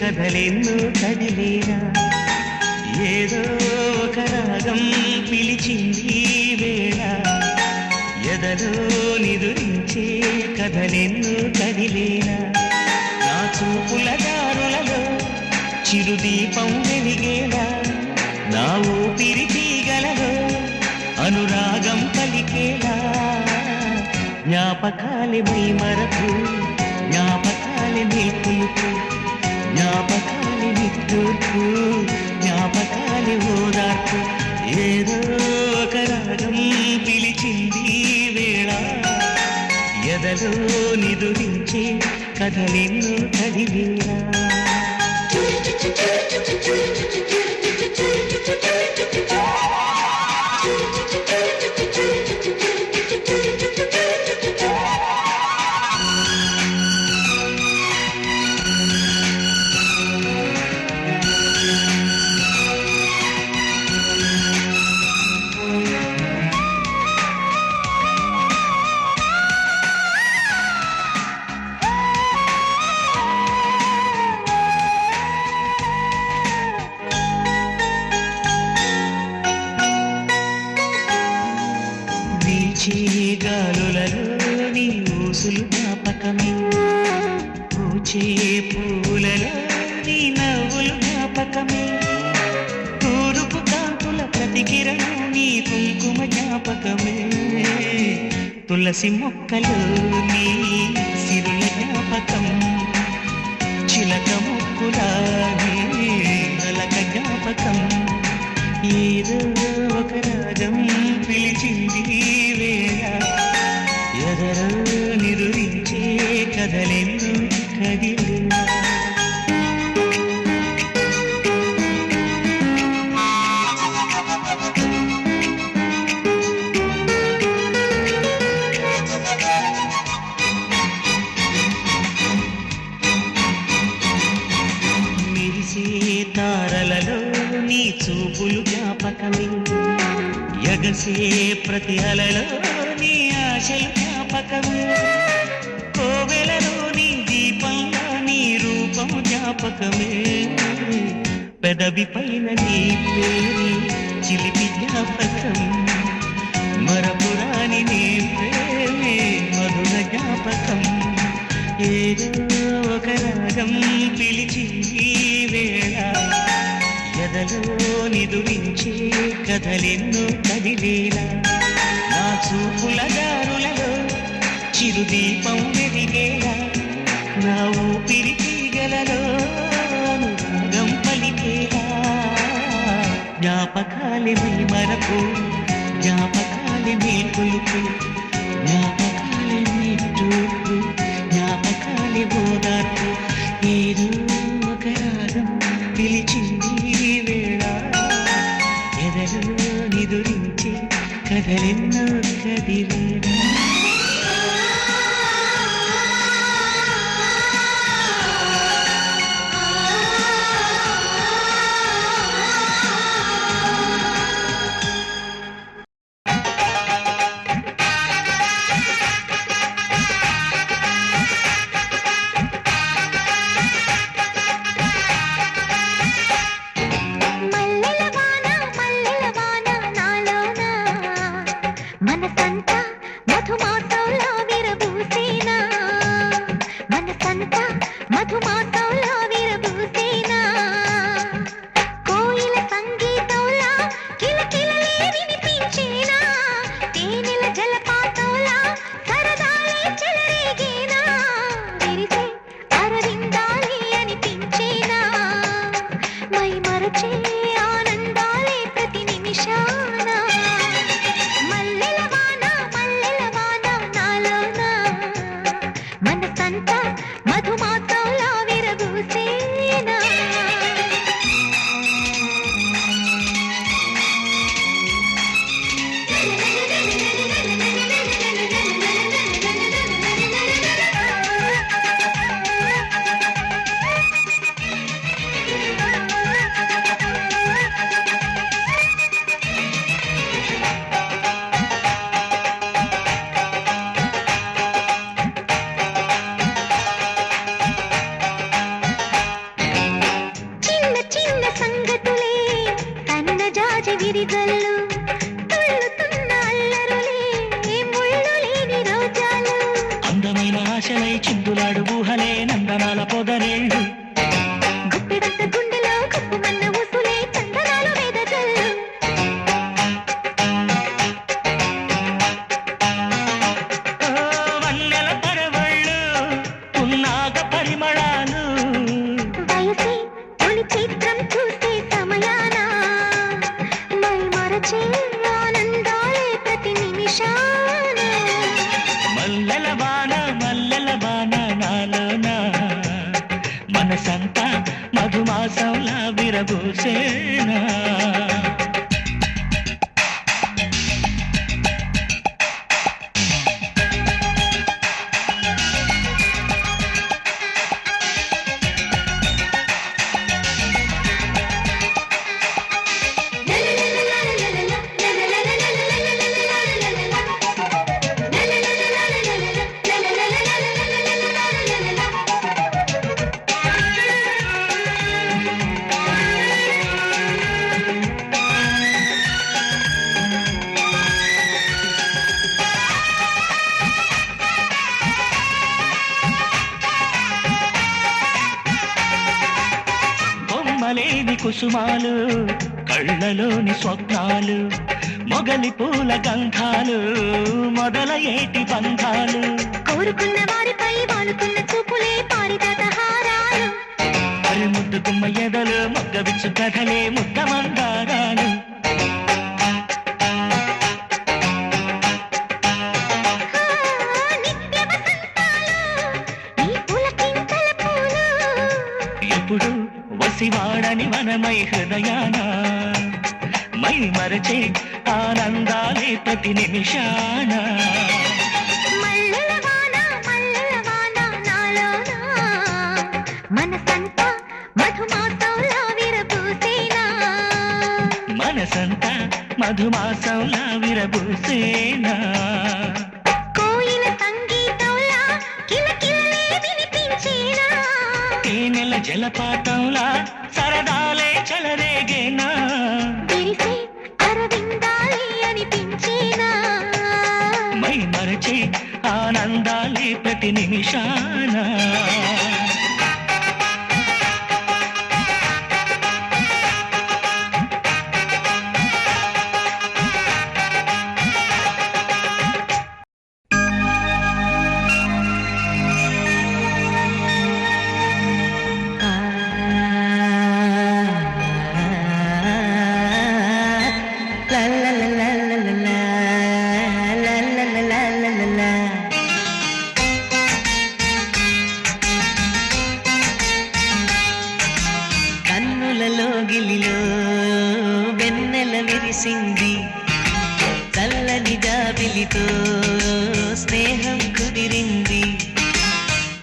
కథలెన్నో కదిలేనా ఏదో ఒక రాగం పిలిచింది వేళ ఎదలో నిదురించే కథలెన్నో కదిలేనా నా చూపుల దారులలో చిరుదీపం వెలిగేలా నా ఊపిరి తీగలలో అనురాగం పలికేలా జ్ఞాపకాలే మైమరకు జ్ఞాపకాలే నిల్పులుకు జ్ఞాపకాలే నిట్టూర్పు జ్ఞాపకాలే ఓదార్పు ఏదో ఒక రాగం పిలిచింది వేళ ఎదలో నిదురించే కథలెన్నో కదిలేలా గాలులలో నీ ఊసులు జ్ఞాపకమే పూచే పూలలో నీ నవ్వులు జ్ఞాపకమే తూరుపు కాంతుల ప్రతికిరణం నీ కుంకుమ జ్ఞాపకమే తులసి మొక్కలు నీ సిరుల జ్ఞాపకం చిలక మొక్కులా నీ అలక జ్ఞాపకం ఏదో ఒక రాగం పిలిచింది వేళ ఎదరో నిదురించే కదలెన్నో కదిలేలా తారలలో నీ చూపులు జ్ఞాపకమే ఎగసే ప్రతి అలలో నీ ఆశలు జ్ఞాపకమే కోవెలలో నీ దీపంలో నీ రూపం జ్ఞాపకమే పెదవి పైన నీ పేరు చిలిపి జ్ఞాపకం మరపురాని నీ ప్రేమే మధుర జ్ఞాపకం ఏదో ఒక రాగం పిలిచి వేళ ఎదలో నిదురించే కథలెన్నో కదిలేలా నా చూపుల దారులలో చిరుదీపం వెలిగేలా నా ఊపిరి తీగలలో అనురాగం పలికేలా జ్ఞాపకాలే మై మరపు జ్ఞాపకాలే మేల్కొలుపు జ్ఞాపకాలే నిట్టూర్పు జ్ఞాపకాలే ఓదార్పు ఏదో ఒక రాగం పిలిచింది వేళ ఎదలో నిదురించి కదలెన్నో కదిలేలా అందమైన ఆశలై చిందులాడు ఊహలే నందనాల పొదరేళ్ళు గుప్పెడంత గుండెలో కప్పుమన్న ఊసులే చందనాల వేదజల్లు వన్నెల పరవళ్ళు పున్నాగ పరిమళాలు వయసే తొలి చిత్రం చూసే సమయాన మై మరచే ఆనందాలే ప్రతి నిమిషాన మల్లెల బాణ నాలోన మనసంతా మధుమాసంలా విరబూసేనా కుసుమాలు కళ్ళలోని స్వప్నాలు మొగలి పూల గంధాలు మొదలయేటి బంధాలు కోరుకున్న వారిపై వాడుతున్న చూపులే పారిజాత హారాలు మరి ముద్దు గుమ్మ ఎదలు మొగ్గ విచ్చు కథలే ముద్ద మందారాలు ఎప్పుడు వసివాడని మనమై హృదయాన మై మరచే ఆనందాలే ప్రతి నిమిషాన మనసంతా మధుమాసంలా విరబూసేనా కోయిల సంగీతంలా కిలకిలలే వినిపించేనా తేనెల జలపాతంలా సరదాలే చెలరేగేనా విరిసే అరవిందాలే అనిపించేనా మై మరచే ఆనందాలే ప్రతి నిమిషాన గిలిలో వెన్నెల విరిసింది చల్లని జాబిలితో స్నేహం కుదిరింది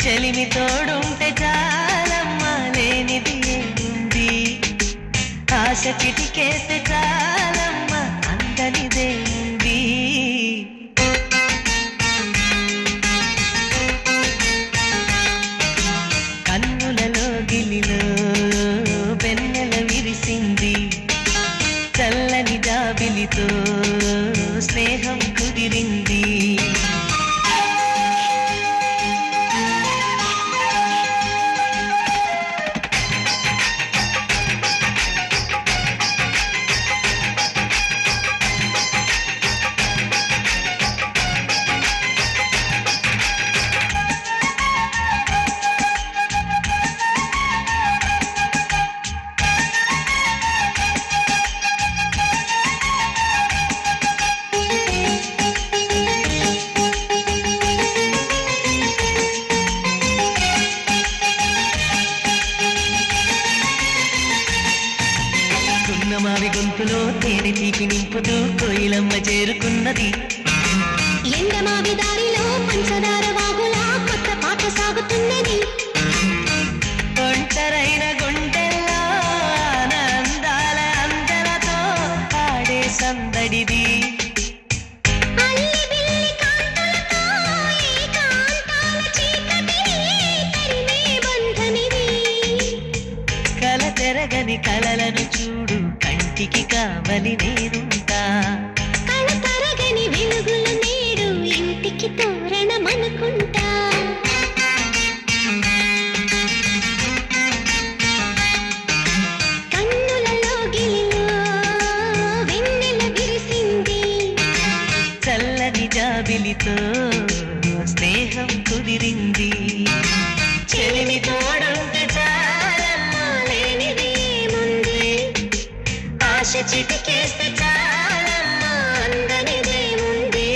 చెలిమి తోడుంటే చాలమ్మా లేనిది ఏముంది ఆశ చిటికేస్తే చాలమ్మా అందనిదేముంది కన్నులలో గిలిలో వెన్నెల విరిసింది చల్లని జాబిలితో స్నేహం కుదిరింది మావి గొంతులో తేనె తీపి నింపుతూ కోయిలమ్మ చేరుకున్నది ఎండమావి దారిలో పంచదార వాగులా కొత్త పాట సాగుతున్నది ఒంటరైన గుండెల్లో ఆనందాల అందలతో ఆడే సందడిది కల తెరగని కలలను చూడు కంటికి కావలి నేనుంటా కళ తరగని వెలుగులు నేడు ఇంటికి తోరణమనుకుంటా కన్నులలో గిలిలో వెన్నెల విరిసింది చల్లని జాబిలితో స్నేహం కుదిరింది చెలిమి తోడుంటే చాలమ్మా లేనిది ఏముంది ఆశ చిటికేస్తే చాలమ్మా అందనిదేముంది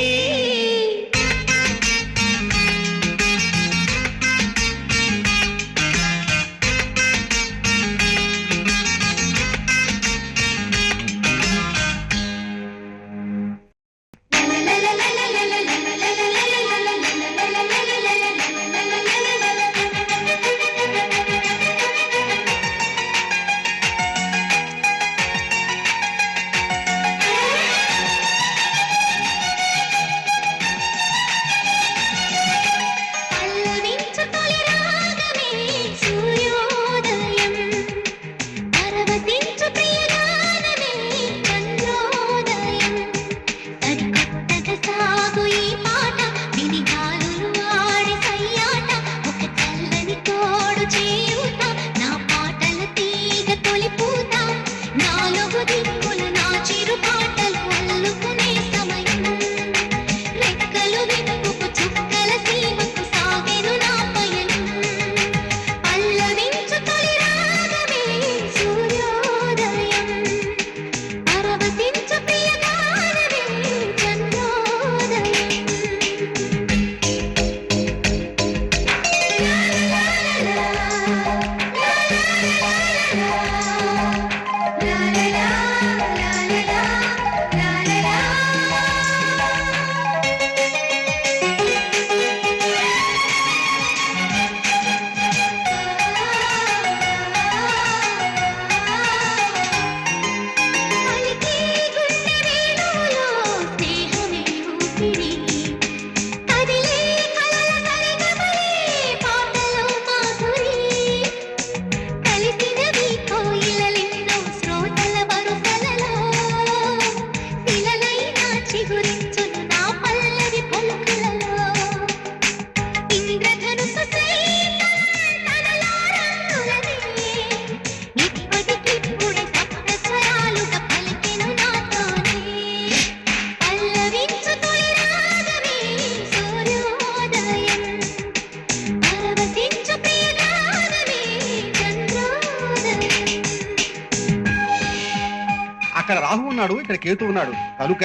ఉన్నాడు, ఇక్కడ కేతు ఉన్నాడు కనుక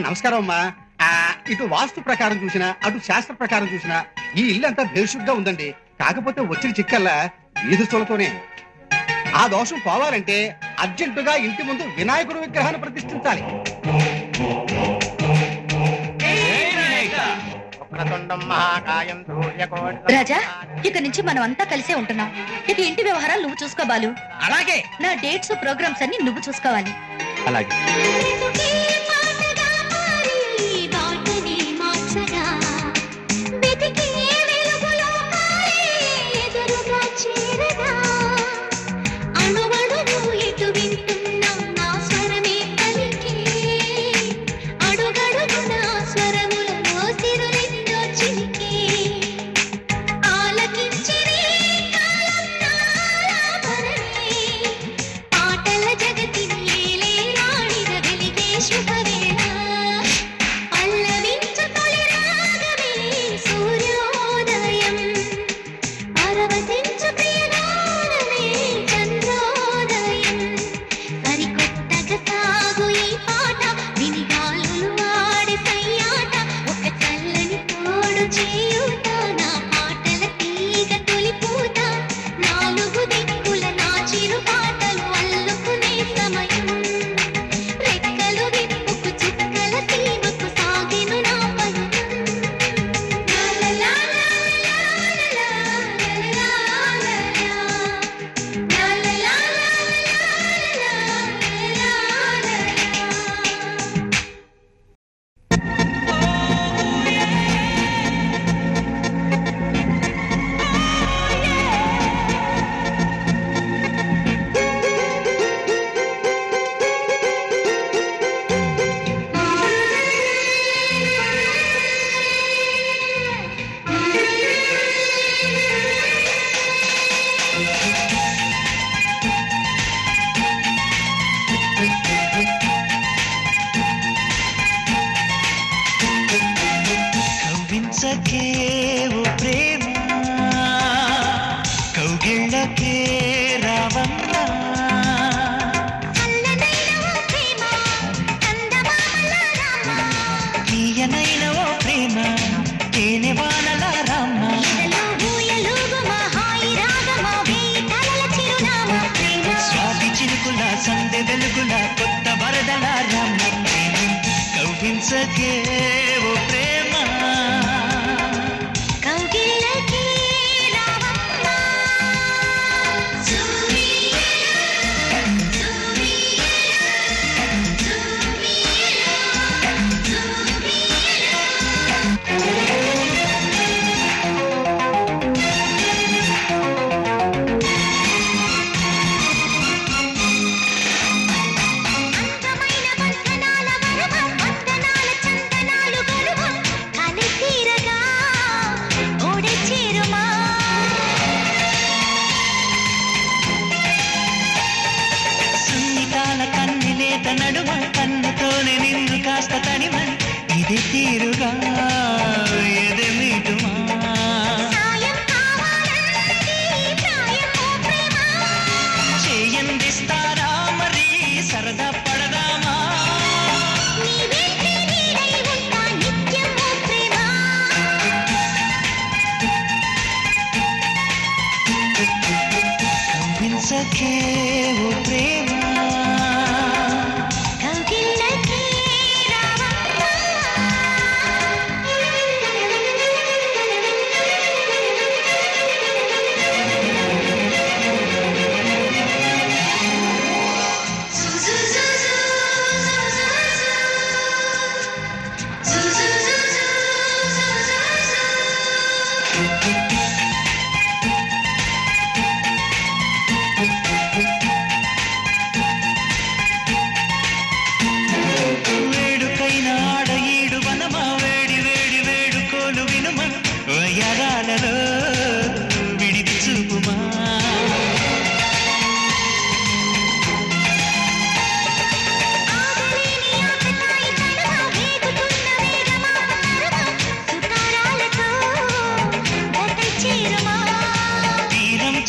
నమస్కారం అమ్మా. ఇటు వాస్తు ప్రకారం చూసినా అటు శాస్త్ర ప్రకారం చూసినా ఈ ఇల్లు అంతా బేషుగ్గా ఉందండి. కాకపోతే వచ్చిన చిక్కల్లా వీధులతోనే. ఆ దోషం పోవాలంటే అర్జెంటుగా ఇంటి ముందు వినాయకుడు విగ్రహాన్ని ప్రతిష్ఠించాలి. రాజా, ఇక నుంచి మనం అంతా కలిసే ఉంటున్నాం. ఇక ఇంటి వ్యవహారాలు నువ్వు చూసుకోబాలు. అలాగే. నా డేట్స్ ప్రోగ్రామ్స్ అన్ని నువ్వు చూసుకోవాలి. అలాగే.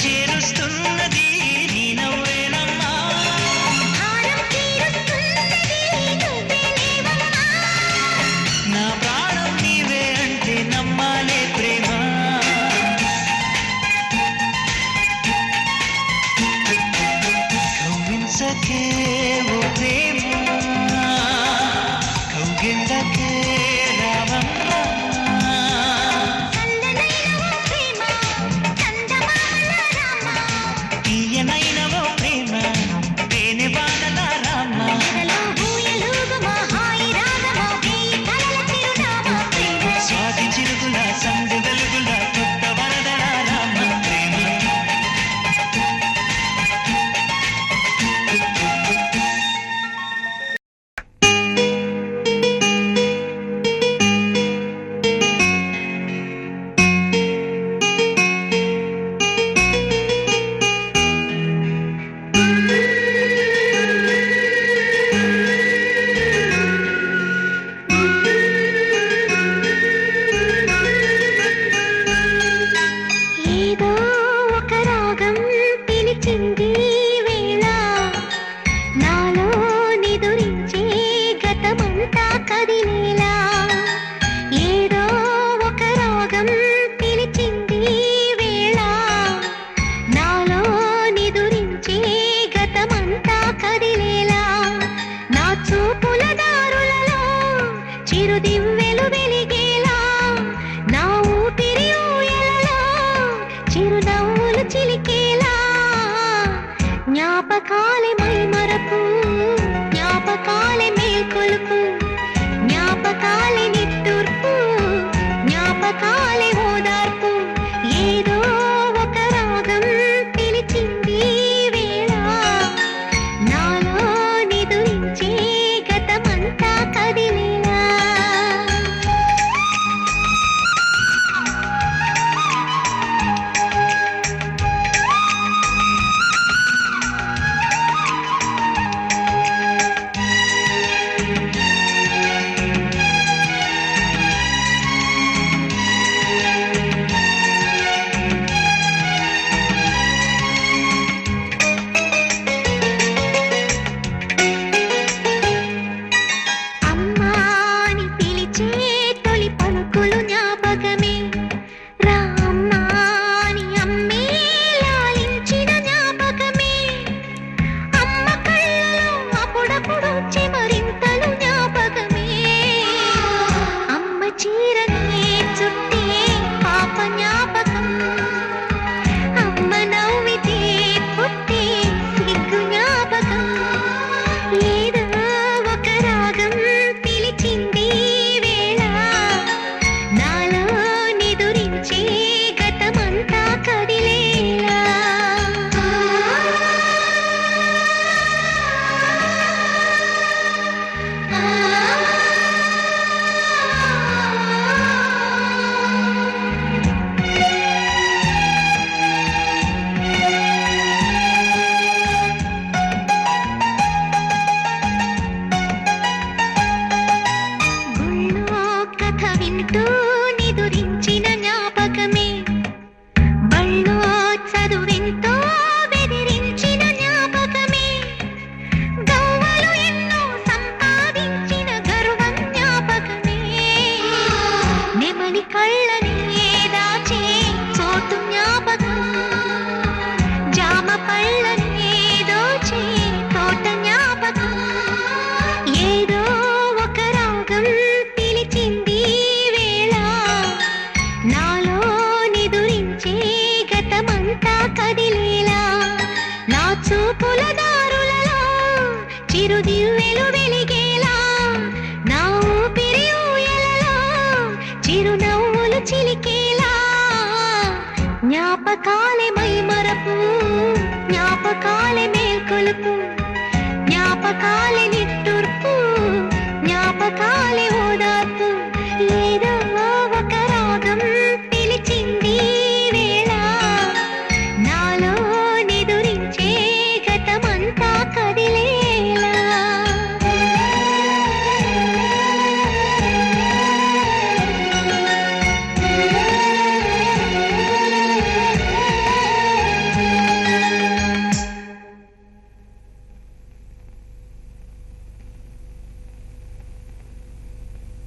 చేరుస్తున్నది నీ నవ్వేనమ్మా. సంధి వెలుగుల కొత్త వరదలాల మన ప్రేమ ఏదో ఒక రాగం పిలిచింది వేళ నాలో నిదురించే గతమంతా కదిలేలా ఏదో ఒక రాగం పిలిచింది వేళ నాలో నిదురించే గతమంతా కదిలేలా నా చూపుల దారులలో చిరుదివ్వెలు వెలిగేలా నా ఊపిరి ఊయలలో చిరునవ్వులు చిలికేలా జ్ఞాపకాలే మైమరపు జ్ఞాపకాలే మేల్కొలుపు జ్ఞాపకాలే నిట్టూర్పు జ్ఞాపకాలే ఓదార్పు ఏదో ఒక రాగం పిలిచింది వేళ నాలో నిదురించే గతమంతా కదిలేలా అమ్మాని పిలిచే తొలి పలుకులు జ్ఞాపకమే రామ్మాని అమ్మే లాలించిన జ్ఞాపకమే అమ్మ కళ్ళలో అప్పుడప్పుడు చిమరింతలు జ్ఞాపకమే అమ్మ చీరనే చుట్టే పాప జ్ఞాపకం అమ్మ నవ్వితే పుట్టే సిగ్గు జ్ఞాపకం ఏదో ఒక రాగం పిలిచింది వేళ నాలో నిదురించే గతమంతా కదిలేలా గుళ్ళో కథ వింటూ నిదురించిన జ్ఞాపకమే బళ్ళో చదువెంతో బెదిరించిన జ్ఞాపకమే గవ్వలు ఎన్నో సంపాదించిన గర్వం జ్ఞాపకమే నెమలి కళ్ళని దాచే చోటు జ్ఞాపకం జామ పళ్ళని దోచే తోట జ్ఞాపకం ఏదో ఒక రాగం పిలిచింది వేళ నాలో నిదురించే గతమంతా కదిలేలా నా చూపుల దారులలో చిరుదివ్వెలు వెలిగేలా నా ఊపిరి ఊయలలో చిరునవ్వులు చిలికేలా జ్ఞాపకాలే మైమరపు జ్ఞాపకాలే మేల్కొలుపు జ్ఞాపకాలే నిట్టూర్పు జ్ఞాపకాలే ఓదార్పు